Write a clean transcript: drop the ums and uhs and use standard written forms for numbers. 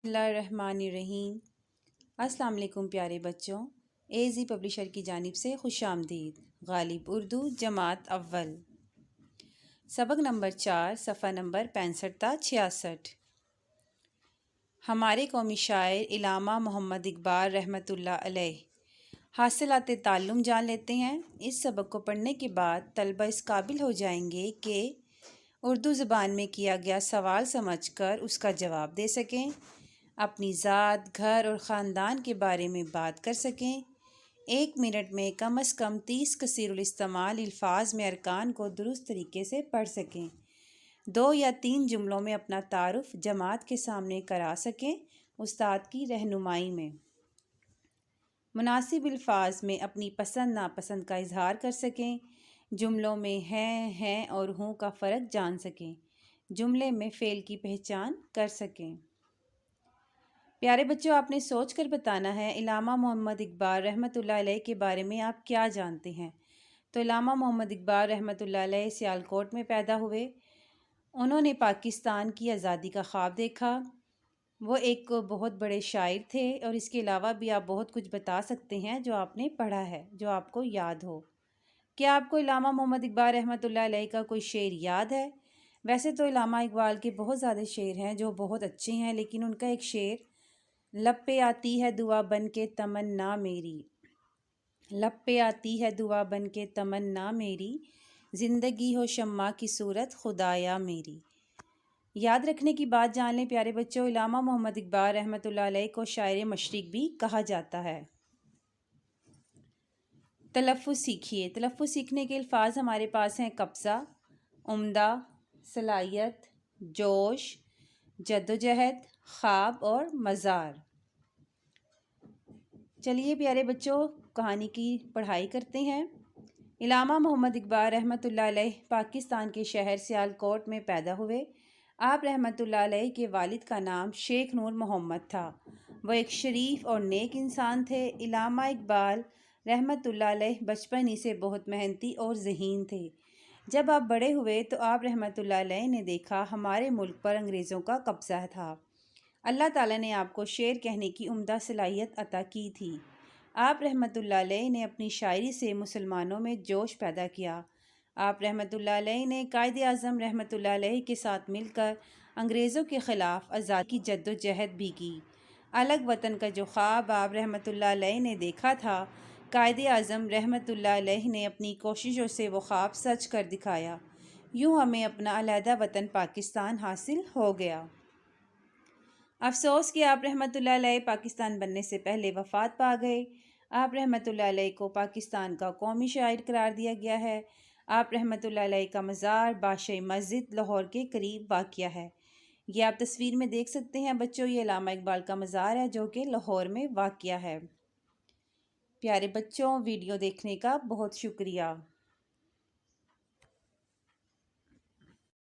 بسم اللہ الرحمن الرحیم۔ السلام علیکم پیارے بچوں، AZ پبلشر کی جانب سے خوش آمدید۔ غالب اردو جماعت اول، سبق نمبر 4، صفحہ نمبر 65 تا 66۔ ہمارے قومی شاعر علامہ محمد اقبال رحمۃ اللہ علیہ حاصلات تعلم جان لیتے ہیں۔ اس سبق کو پڑھنے کے بعد طلبہ اس قابل ہو جائیں گے کہ اردو زبان میں کیا گیا سوال سمجھ کر اس کا جواب دے سکیں، اپنی ذات، گھر اور خاندان کے بارے میں بات کر سکیں، 1 منٹ میں کم از کم 30 کثیر الاستعمال الفاظ میں ارکان کو درست طریقے سے پڑھ سکیں، 2 یا 3 جملوں میں اپنا تعارف جماعت کے سامنے کرا سکیں استاد کی رہنمائی میں، مناسب الفاظ میں اپنی پسند ناپسند کا اظہار کر سکیں، جملوں میں ہیں اور ہوں کا فرق جان سکیں، جملے میں فعل کی پہچان کر سکیں۔ پیارے بچوں، آپ نے سوچ کر بتانا ہے علامہ محمد اقبال رحمۃ اللہ علیہ کے بارے میں آپ کیا جانتے ہیں۔ تو علامہ محمد اقبال رحمۃ اللہ علیہ سیالکوٹ میں پیدا ہوئے۔ انہوں نے پاکستان کی آزادی کا خواب دیکھا۔ وہ ایک بہت بڑے شاعر تھے اور اس کے علاوہ بھی آپ بہت کچھ بتا سکتے ہیں جو آپ نے پڑھا ہے، جو آپ کو یاد ہو۔ کیا آپ کو علامہ محمد اقبال رحمۃ اللہ علیہ کا کوئی شعر یاد ہے؟ ویسے تو علامہ اقبال کے بہت زیادہ شعر ہیں جو بہت اچھے ہیں، لیکن ان کا ایک شعر لب پہ آتی ہے دعا بن کے تمنا میری، لب پہ آتی ہے دعا بن کے تمنا میری، زندگی ہو شمع کی صورت خدایا میری۔ یاد رکھنے کی بات جان لیں پیارے بچوں، علامہ محمد اقبال رحمۃ اللہ علیہ کو شاعر مشرق بھی کہا جاتا ہے۔ تلفظ سیکھیے۔ تلفظ سیکھنے کے الفاظ ہمارے پاس ہیں قبضہ، عمدہ، صلاحیت، جوش، جدوجہد، خواب اور مزار۔ چلیے پیارے بچوں، کہانی کی پڑھائی کرتے ہیں۔ علامہ محمد اقبال رحمۃ اللہ علیہ پاکستان کے شہر سیالکوٹ میں پیدا ہوئے۔ آپ رحمۃ اللہ علیہ کے والد کا نام شیخ نور محمد تھا۔ وہ ایک شریف اور نیک انسان تھے۔ علامہ اقبال رحمۃ اللہ علیہ بچپن ہی سے بہت محنتی اور ذہین تھے۔ جب آپ بڑے ہوئے تو آپ رحمۃ اللہ علیہ نے دیکھا ہمارے ملک پر انگریزوں کا قبضہ تھا۔ اللہ تعالیٰ نے آپ کو شعر کہنے کی عمدہ صلاحیت عطا کی تھی۔ آپ رحمۃ اللہ علیہ نے اپنی شاعری سے مسلمانوں میں جوش پیدا کیا۔ آپ رحمۃ اللہ علیہ نے قائد اعظم رحمۃ اللہ علیہ کے ساتھ مل کر انگریزوں کے خلاف آزادی کی جد و جہد بھی کی۔ الگ وطن کا جو خواب آپ رحمۃ اللہ علیہ نے دیکھا تھا، قائد اعظم رحمۃ اللہ علیہ نے اپنی کوششوں سے وہ خواب سچ کر دکھایا۔ یوں ہمیں اپنا علیحدہ وطن پاکستان حاصل ہو گیا۔ افسوس کہ آپ رحمۃ اللہ علیہ پاکستان بننے سے پہلے وفات پا گئے۔ آپ رحمۃ اللہ علیہ کو پاکستان کا قومی شاعر قرار دیا گیا ہے۔ آپ رحمۃ اللہ علیہ کا مزار بادشاہ مسجد لاہور کے قریب واقع ہے۔ یہ آپ تصویر میں دیکھ سکتے ہیں بچوں، یہ علامہ اقبال کا مزار ہے جو کہ لاہور میں واقع ہے۔ پیارے بچوں، ویڈیو دیکھنے کا بہت شکریہ۔